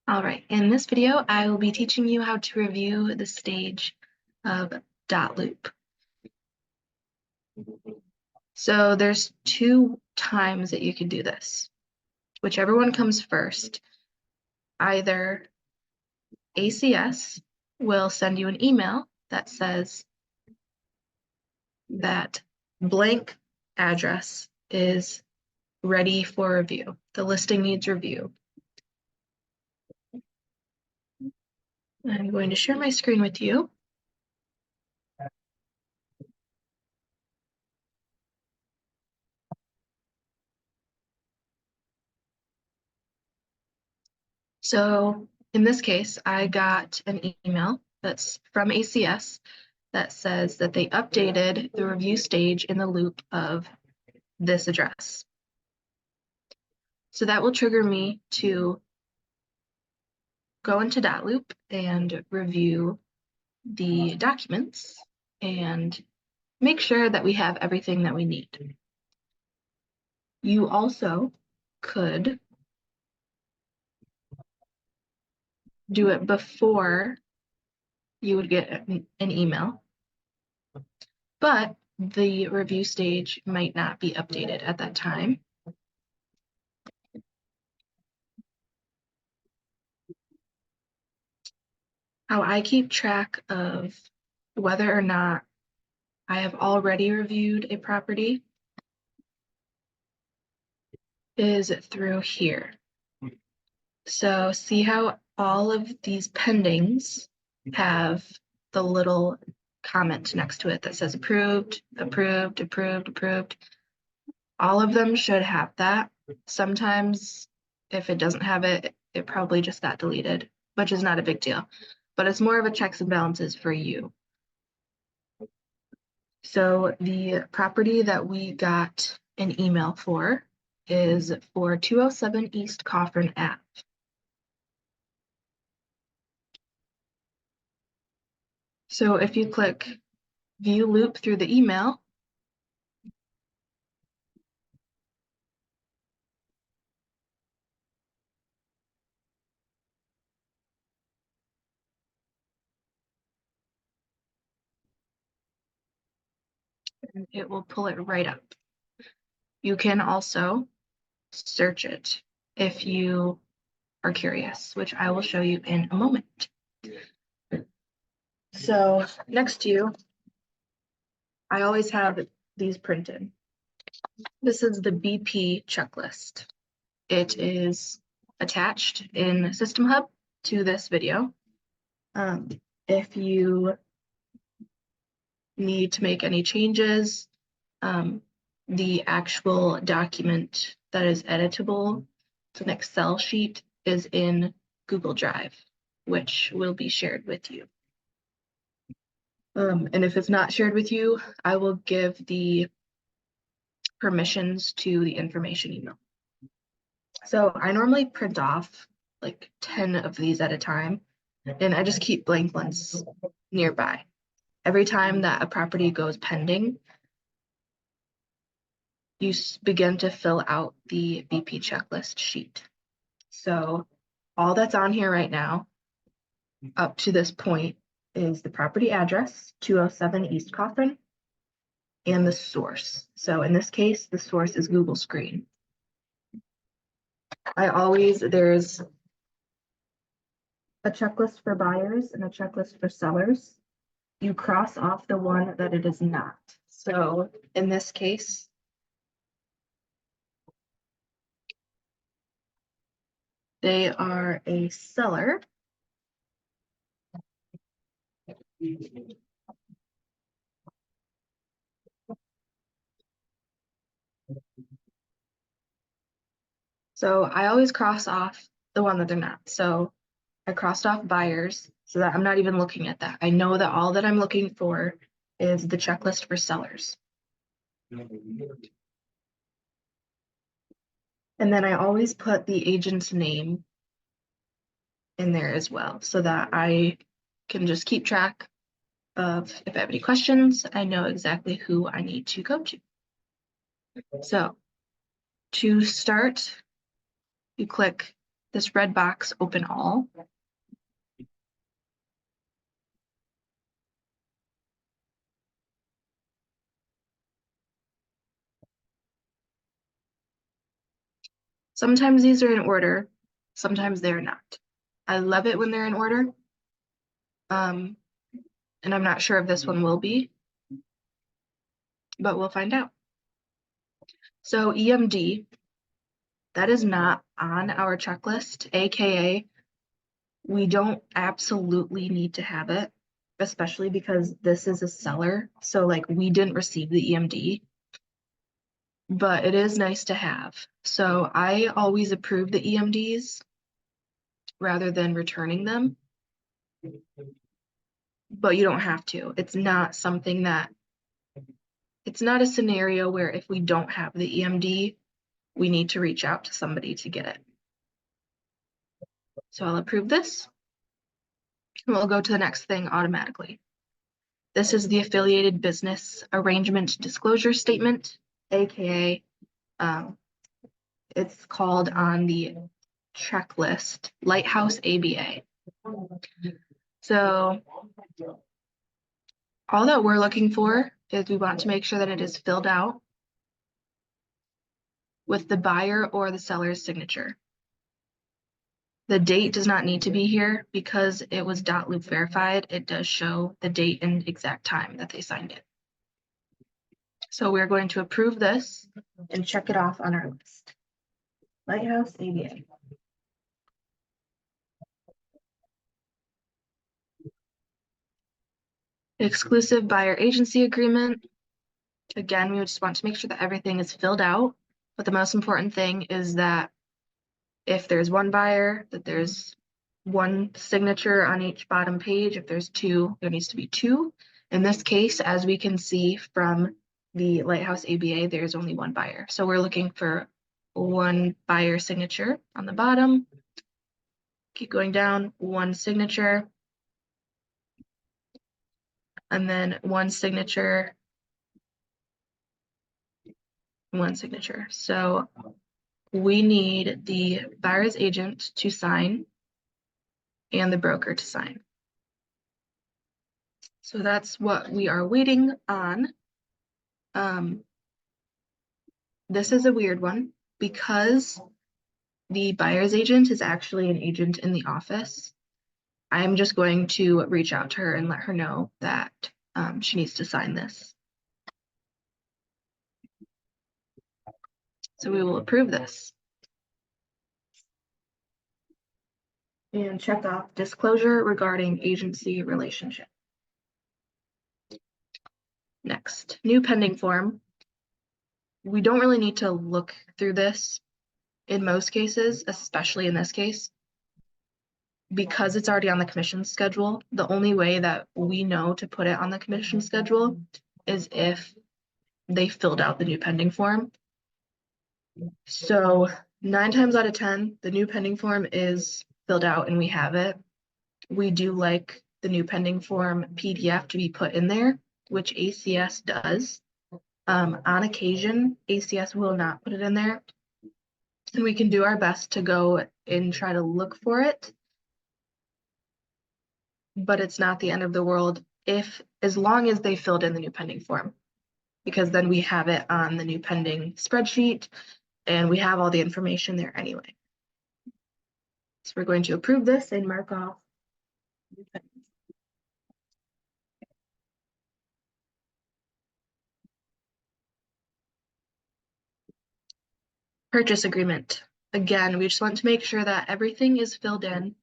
All right, in this video, I will be teaching you how to review the stage of dot loop. So there's two times that you can do this. Whichever one comes first, either ACS will send you an email that says that blank address is ready for review. The listing needs review. I'm going to share my screen with you. So in this case, I got an email that's from ACS that says that they updated the review stage in the loop of this address. So that will trigger me to go into .loop and review the documents and make sure that we have everything that we need. You also could do it before you would get an email, but the review stage might not be updated at that time. How I keep track of whether or not I have already reviewed a property is through here. So see how all of these pendings have the little comment next to it that says approved, approved, approved, approved. All of them should have that. Sometimes if it doesn't have it, it probably just got deleted, which is not a big deal, but it's more of a checks and balances for you. So the property that we got an email for is for 207 East Coffin Ave. So if you click view loop through the email, it will pull it right up. You can also search it if you are curious, which I will show you in a moment. So next to you, I always have these printed. This is the BP checklist. It is attached in System Hub to this video. If you need to make any changes, the actual document that is editable, it's an Excel sheet, is in Google Drive, which will be shared with you. And if it's not shared with you, I will give the permissions to the information email. So I normally print off like 10 of these at a time, and I just keep blank ones nearby. Every time that a property goes pending, you begin to fill out the BP checklist sheet. So all that's on here right now, up to this point, is the property address, 207 East Coffin, and the source. So in this case, the source is Google Screen. There's a checklist for buyers and a checklist for sellers. You cross off the one that it is not. So in this case, they are a seller. So I always cross off the one that they're not. So I crossed off buyers so that I'm not even looking at that. I know that all that I'm looking for is the checklist for sellers. And then I always put the agent's name in there as well so that I can just keep track of if I have any questions, I know exactly who I need to go to. So to start, you click this red box, open all. Sometimes these are in order, sometimes they're not. I love it when they're in order. And I'm not sure if this one will be, but we'll find out. So EMD, that is not on our checklist, AKA we don't absolutely need to have it, especially because this is a seller. So like we didn't receive the EMD, but it is nice to have. So I always approve the EMDs rather than returning them. But you don't have to. It's not something that, it's not a scenario where if we don't have the EMD, we need to reach out to somebody to get it. So I'll approve this. We'll go to the next thing automatically. This is the affiliated business arrangement disclosure statement, AKA it's called on the checklist, Lighthouse ABA. So all that we're looking for is we want to make sure that it is filled out with the buyer or the seller's signature. The date does not need to be here because it was .loop verified. It does show the date and exact time that they signed it. So we're going to approve this and check it off on our list. Lighthouse ABA. Exclusive buyer agency agreement. Again, we just want to make sure that everything is filled out, but the most important thing is that if there's one buyer, that there's one signature on each bottom page. If there's two, there needs to be two. In this case, as we can see from the Lighthouse ABA, there's only one buyer. So we're looking for one buyer signature on the bottom. Keep going down, one signature. And then one signature, one signature. So we need the buyer's agent to sign and the broker to sign. So that's what we are waiting on. This is a weird one because the buyer's agent is actually an agent in the office. I'm just going to reach out to her and let her know that she needs to sign this. So we will approve this. And check off disclosure regarding agency relationship. Next, new pending form. We don't really need to look through this in most cases, especially in this case, because it's already on the commission schedule. The only way that we know to put it on the commission schedule is if they filled out the new pending form. So 9 times out of 10, the new pending form is filled out and we have it. We do like the new pending form PDF to be put in there, which ACS does. On occasion, ACS will not put it in there. And we can do our best to go and try to look for it. But it's not the end of the world as long as they filled in the new pending form, because then we have it on the new pending spreadsheet and we have all the information there anyway. So we're going to approve this and mark off new pending. Purchase agreement. Again, we just want to make sure that everything is filled in.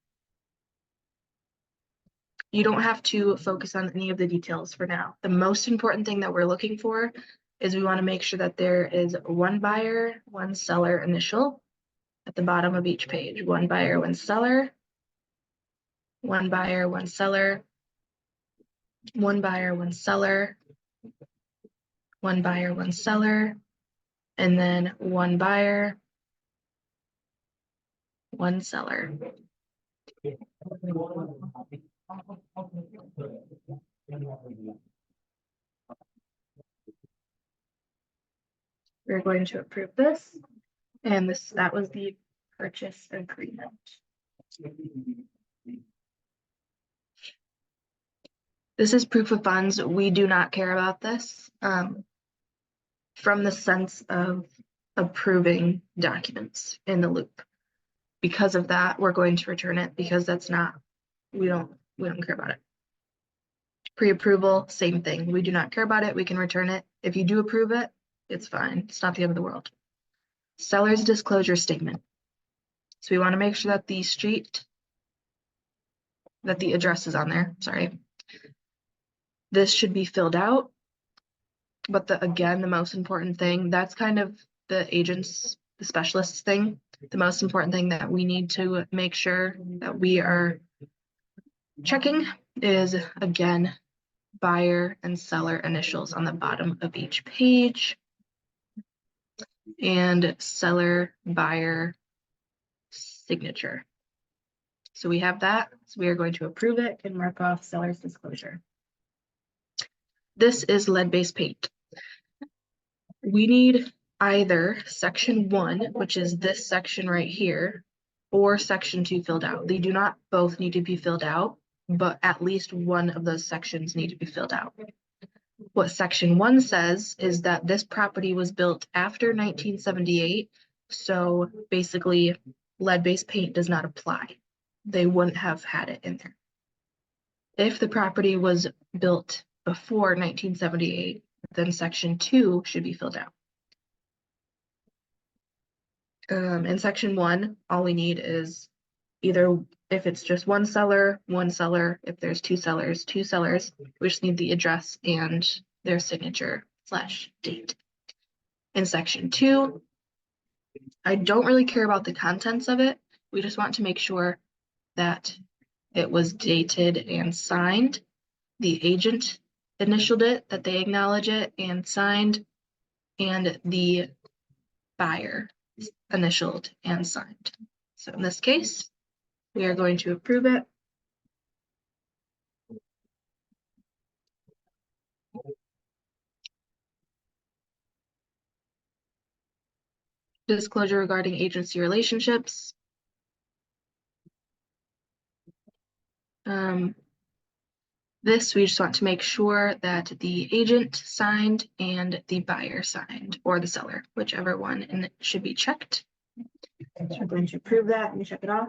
You don't have to focus on any of the details for now. The most important thing that we're looking for is we want to make sure that there is one buyer, one seller initial at the bottom of each page. One buyer, one seller. One buyer, one seller. One buyer, one seller. One buyer, one seller. And then one buyer, one seller. We're going to approve this. And that was the purchase agreement. This is proof of funds. We do not care about this from the sense of approving documents in the loop. Because of that, we're going to return it because that's not, we don't care about it. Pre-approval, same thing. We do not care about it. We can return it. If you do approve it, it's fine. It's not the end of the world. Seller's disclosure statement. So we want to make sure that the address is on there, sorry. This should be filled out. But again, the most important thing, that's kind of the specialist's thing. The most important thing that we need to make sure that we are checking is, again, buyer and seller initials on the bottom of each page, and seller buyer signature. So we have that. So we are going to approve it and mark off seller's disclosure. This is lead-based paint. We need either section 1, which is this section right here, or section 2 filled out. They do not both need to be filled out, but at least one of those sections need to be filled out. What section 1 says is that this property was built after 1978, so basically lead-based paint does not apply. They wouldn't have had it in there. If the property was built before 1978, then section 2 should be filled out. In section 1, all we need is either, if it's just one seller, if there's two sellers, we just need the address and their signature / date. In section 2, I don't really care about the contents of it. We just want to make sure that it was dated and signed. The agent initialed it, that they acknowledge it and signed, and the buyer initialed and signed. So in this case, we are going to approve it. Disclosure regarding agency relationships. This, we just want to make sure that the agent signed and the buyer signed, or the seller, whichever one, and it should be checked. So we're going to approve that and check it off.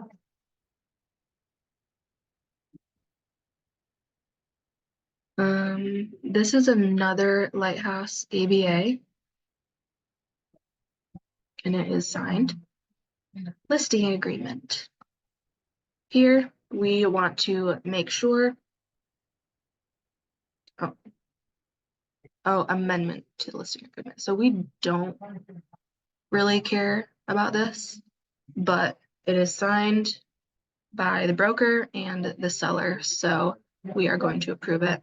This is another Lighthouse ABA, and it is signed. Listing agreement. Here, we want to make sure. Amendment to the listing agreement. So we don't really care about this, but it is signed by the broker and the seller, so we are going to approve it.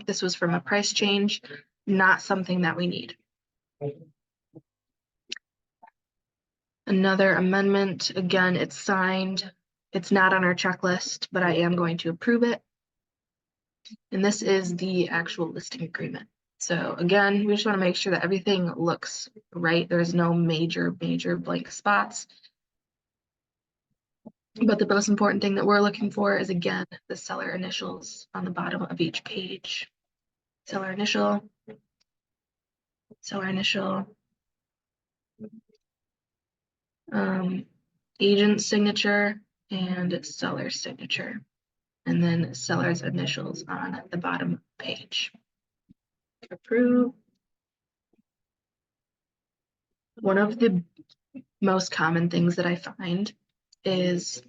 This was from a price change, not something that we need. Another amendment, again, it's signed. It's not on our checklist, but I am going to approve it. And this is the actual listing agreement. So again, we just want to make sure that everything looks right. There's no major blank spots. But the most important thing that we're looking for is, again, the seller initials on the bottom of each page. Seller initial, agent signature, and seller signature, and then seller's initials on the bottom page. Approve. One of the most common things that I find is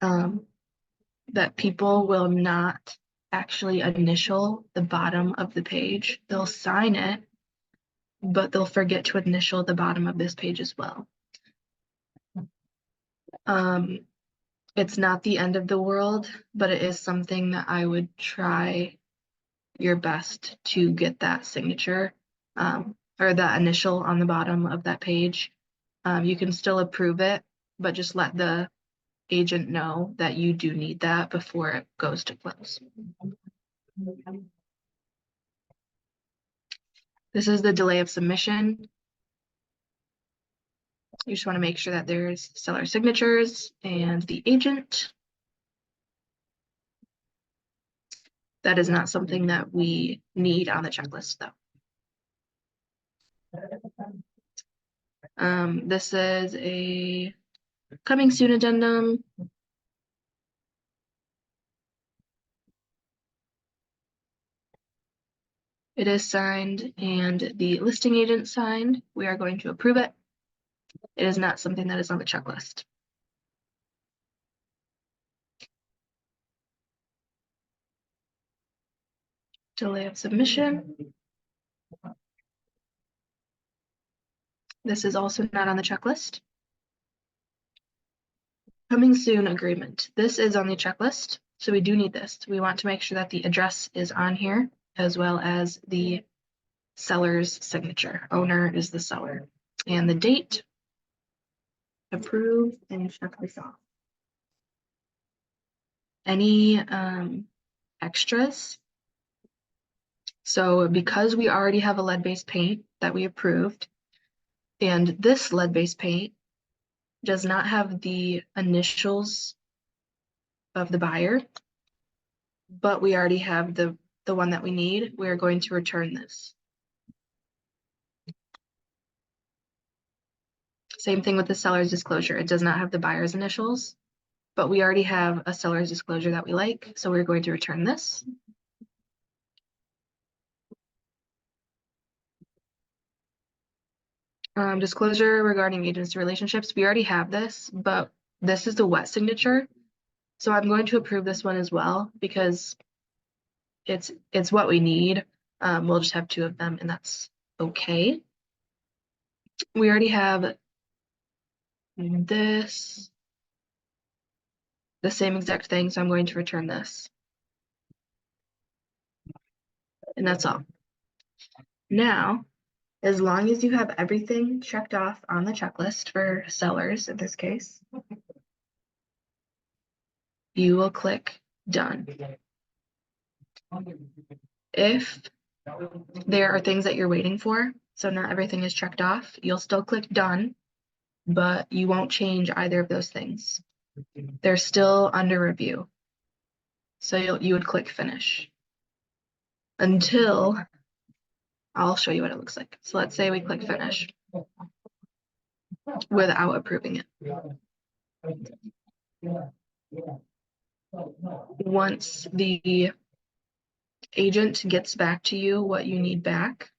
that people will not actually initial the bottom of the page. They'll sign it, but they'll forget to initial the bottom of this page as well. It's not the end of the world, but it is something that I would try your best to get that signature or that initial on the bottom of that page. You can still approve it, but just let the agent know that you do need that before it goes to close. This is the delay of submission. You just want to make sure that there's seller signatures and the agent. That is not something that we need on the checklist, though. This is a coming soon addendum. It is signed and the listing agent signed. We are going to approve it. It is not something that is on the checklist. Delay of submission. This is also not on the checklist. Coming soon agreement. This is on the checklist, so we do need this. We want to make sure that the address is on here as well as the seller's signature. Owner is the seller. And the date. Approve and check this off. Any extras? So because we already have a lead-based paint that we approved, and this lead-based paint does not have the initials of the buyer, but we already have the one that we need, we are going to return this. Same thing with the seller's disclosure. It does not have the buyer's initials, but we already have a seller's disclosure that we like, so we're going to return this. Disclosure regarding agency relationships. We already have this, but this is the wet signature. So I'm going to approve this one as well because it's what we need. We'll just have two of them and that's okay. We already have this, the same exact thing, so I'm going to return this. And that's all. Now, as long as you have everything checked off on the checklist for sellers in this case, you will click done. If there are things that you're waiting for, so not everything is checked off, you'll still click done, but you won't change either of those things. They're still under review. So you would click finish until I'll show you what it looks like. So let's say we click finish without approving it. Once the agent gets back to you what you need back,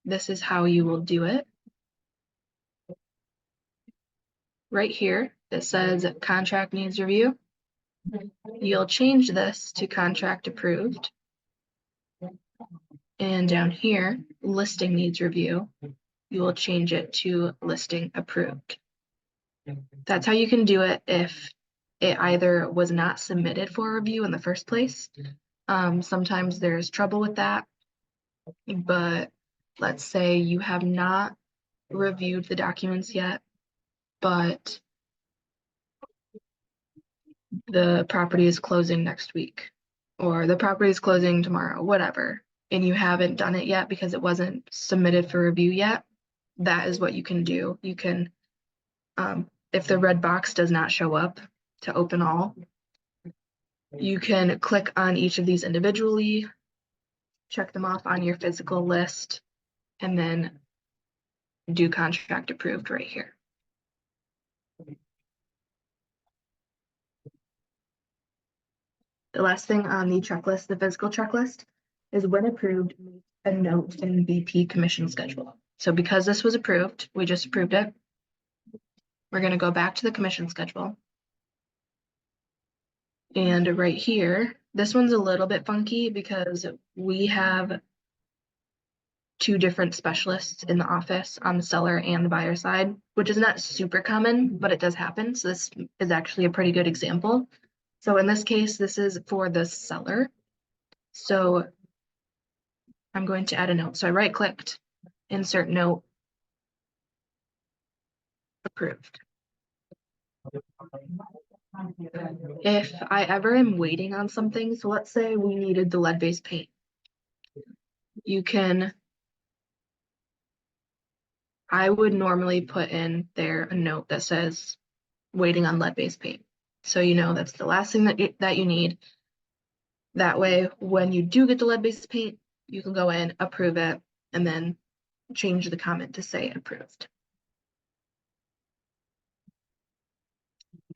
this is how you will do it. Right here, it says contract needs review. You'll change this to contract approved. And down here, listing needs review. You will change it to listing approved. That's how you can do it if it either was not submitted for review in the first place. Sometimes there's trouble with that, but let's say you have not reviewed the documents yet, but the property is closing next week, or the property is closing tomorrow, whatever, and you haven't done it yet because it wasn't submitted for review yet. That is what you can do. You can, if the red box does not show up to open all, you can click on each of these individually, check them off on your physical list, and then do contract approved right here. The last thing on the checklist, the physical checklist, is when approved, make a note in BP commission schedule. So because this was approved, we just approved it. We're going to go back to the commission schedule. And right here, this one's a little bit funky because we have two different specialists in the office on the seller and the buyer side, which is not super common, but it does happen. So this is actually a pretty good example. So in this case, this is for the seller. So I'm going to add a note. So I right-clicked, insert note, approved. If I ever am waiting on something, so let's say we needed the lead-based paint, you can I would normally put in there a note that says waiting on lead-based paint. So you know that's the last thing that you need. That way, when you do get the lead-based paint, you can go in, approve it, and then change the comment to say approved.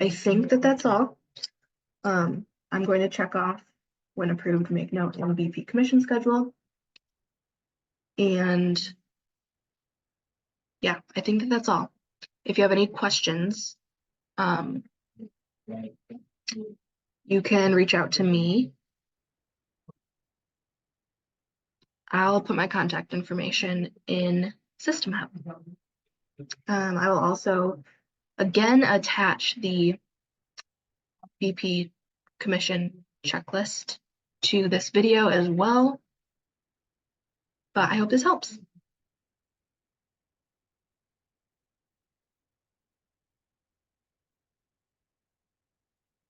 I think that that's all. I'm going to check off when approved, make note on the BP commission schedule. And yeah, I think that that's all. If you have any questions, you can reach out to me. I'll put my contact information in System Hub. I will also again attach the BP commission checklist to this video as well. But I hope this helps.